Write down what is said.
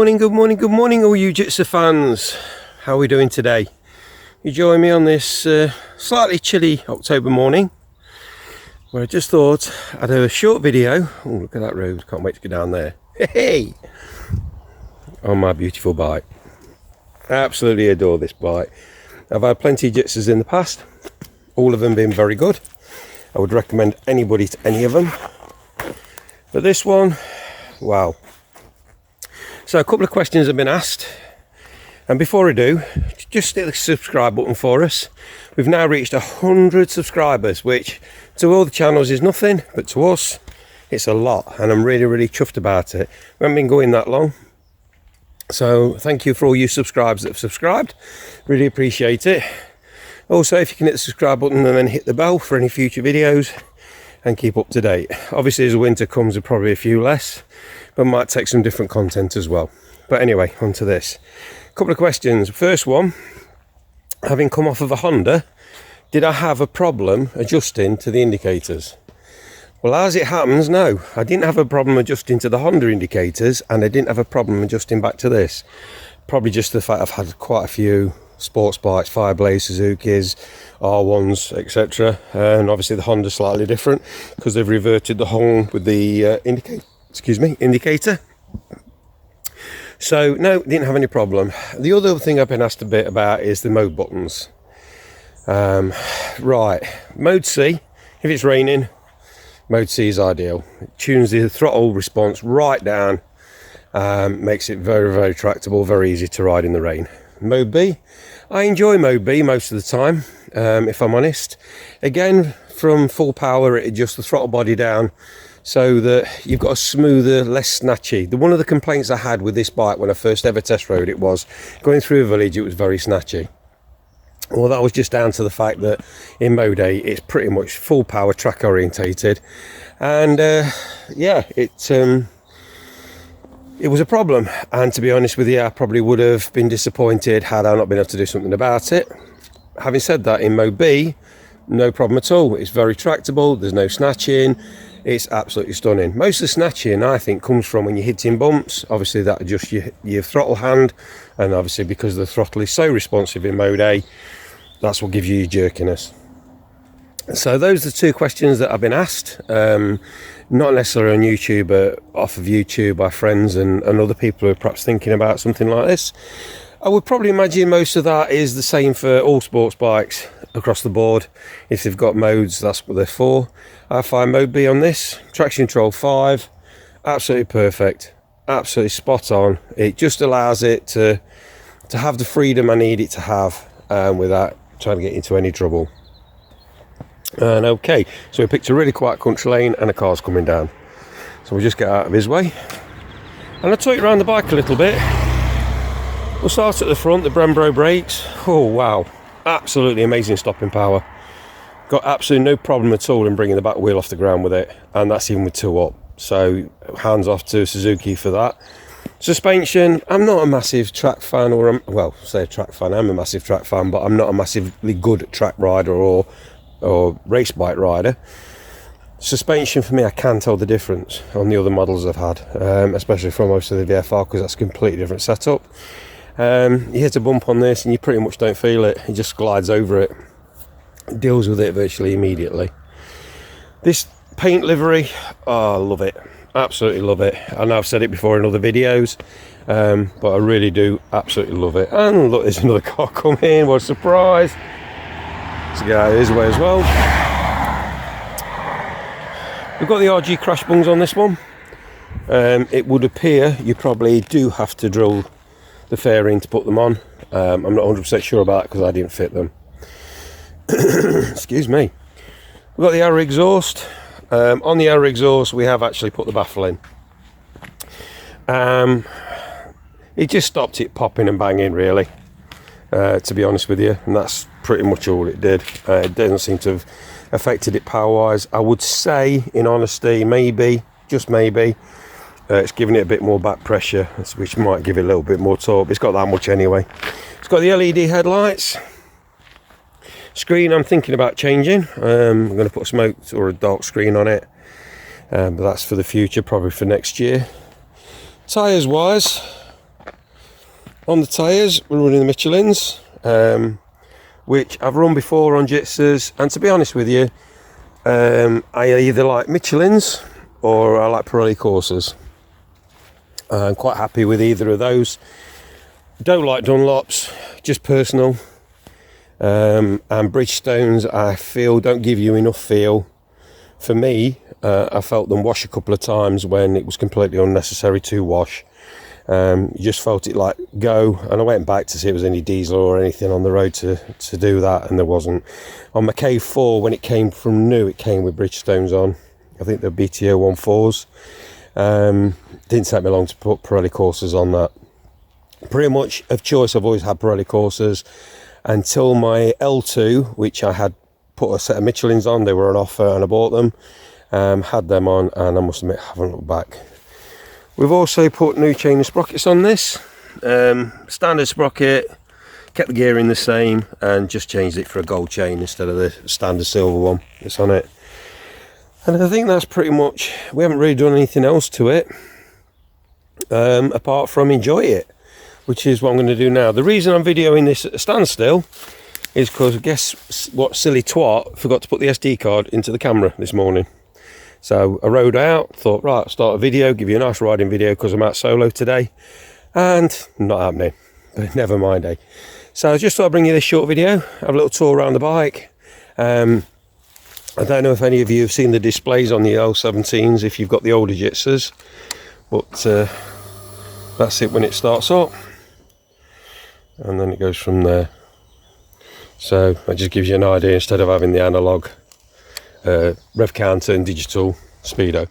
morning, good morning, good morning, all you GSXR fans. How are we doing today? You join me on this slightly chilly October morning, where I just thought I'd do a short video. Oh, look at that road, can't wait to go down there. Hey! On my beautiful bike. I absolutely adore this bike. I've had plenty of GSXRs in the past, all of them been very good. I would recommend anybody to any of them. But this one, wow. So a couple of questions have been asked, and before I do, just hit the subscribe button for us. We've now reached 100 subscribers, which to all the channels is nothing, but to us it's a lot, and I'm really chuffed about it. We haven't been going that long, so thank you for all you subscribers that have subscribed, really appreciate it. Also, if you can hit the subscribe button and then hit the bell for any future videos and keep up to date. Obviously as winter comes, there'll probably a few less, but might take some different content as well. But anyway, on to this. A couple of questions. First one, having come off of a Honda, did I have a problem adjusting to the indicators? Well, as it happens, no. I didn't have a problem adjusting to the Honda indicators, and I didn't have a problem adjusting back to this. Probably just the fact I've had quite a few sports bikes, Fireblade, Suzukis, R1s, etc. And obviously the Honda's slightly different because they've reverted the horn with the indicator. So no, didn't have any problem. The other thing I've been asked a bit about is the mode buttons. Right, mode C, if it's raining, mode C is ideal. It tunes the throttle response right down, makes it very tractable, very easy to ride in the rain. Mode B, I enjoy mode B most of the time, if I'm honest. Again, from full power it adjusts the throttle body down so that you've got a smoother, less snatchy. One of the complaints I had with this bike when I first ever test rode it was going through a village, it was very snatchy. Well, that was just down to the fact that in mode A it's pretty much full power, track orientated, and yeah, it was a problem, and to be honest with you, I probably would have been disappointed had I not been able to do something about it. Having said that, in mode B, no problem at all. It's very tractable, there's no snatching, it's absolutely stunning. Most of the snatching, I think, comes from when you're hitting bumps. Obviously that adjusts your throttle hand, and obviously because the throttle is so responsive in mode A, that's what gives you your jerkiness. So those are the two questions that I've been asked, not necessarily on YouTube, but off of YouTube by friends and other people who are perhaps thinking about something like this. I would probably imagine most of that is the same for all sports bikes across the board. If they've got modes, that's what they're for. I find mode B on this, traction control 5, absolutely perfect, absolutely spot on. It just allows it to have the freedom I need it to have, without trying to get into any trouble. And okay, so we picked a really quiet country lane and a car's coming down, so we'll just get out of his way and I'll take you around the bike a little bit. We'll start at the front, the Brembo brakes. Oh wow, absolutely amazing stopping power. Got absolutely no problem at all in bringing the back wheel off the ground with it, and that's even with 2 up, so hands off to Suzuki for that. Suspension, I'm not a massive track fan, or well, say a track fan, I'm a massive track fan, but I'm not a massively good track rider or race bike rider. Suspension for me, I can tell the difference on the other models I've had, especially from most of the VFR, because that's a completely different setup. You hit a bump on this and you pretty much don't feel it, it just glides over it, deals with it virtually immediately. This paint livery, oh, I love it, absolutely love it. I know I've said it before in other videos, but I really do absolutely love it. And look, there's another car coming, what a surprise. Let's get out of his way as well. We've got the RG crash bungs on this one. It would appear you probably do have to drill the fairing to put them on. I'm not 100% sure about that because I didn't fit them. Excuse me. We've got the arrow exhaust. On the arrow exhaust we have actually put the baffle in. It just stopped it popping and banging really, to be honest with you, and that's pretty much all it did. It doesn't seem to have affected it power wise. I would say, in honesty, maybe, just maybe, it's giving it a bit more back pressure, which might give it a little bit more torque. It's got that much anyway. It's got the LED headlights. Screen I'm thinking about changing. I'm going to put a smoked or a dark screen on it, but that's for the future, probably for next year. Tyres wise, On the tyres, we're running the Michelins, which I've run before on Jitsers, and to be honest with you, I either like Michelins or I like Pirelli Corsas. I'm quite happy with either of those. Don't like Dunlops, just personal. And Bridgestones, I feel, don't give you enough feel. For me, I felt them wash a couple of times when it was completely unnecessary to wash. You just felt it like go, and I went back to see if there was any diesel or anything on the road to do that, and there wasn't. On my K4, when it came from new, it came with Bridgestones on. I think they're BTO 14s. Didn't take me long to put Pirelli Corsas on that. Pretty much of choice, I've always had Pirelli Corsas until my L2, which I had put a set of Michelins on. They were on offer and I bought them. Had them on, and I must admit, I haven't looked back. We've also put new chain and sprockets on this. Standard sprocket, kept the gearing the same, and just changed it for a gold chain instead of the standard silver one that's on it. And I think that's pretty much, we haven't really done anything else to it, apart from enjoy it, which is what I'm going to do now. The reason I'm videoing this at a standstill is because guess what silly twat forgot to put the SD card into the camera this morning. So I rode out, thought, right, start a video, give you a nice riding video because I'm out solo today, and not happening, but never mind, eh? So I just thought I'd bring you this short video, have a little tour around the bike. I don't know if any of you have seen the displays on the L17s if you've got the older Jitsers, but that's it when it starts up, and then it goes from there. So that just gives you an idea, instead of having the analog rev counter and digital speedo.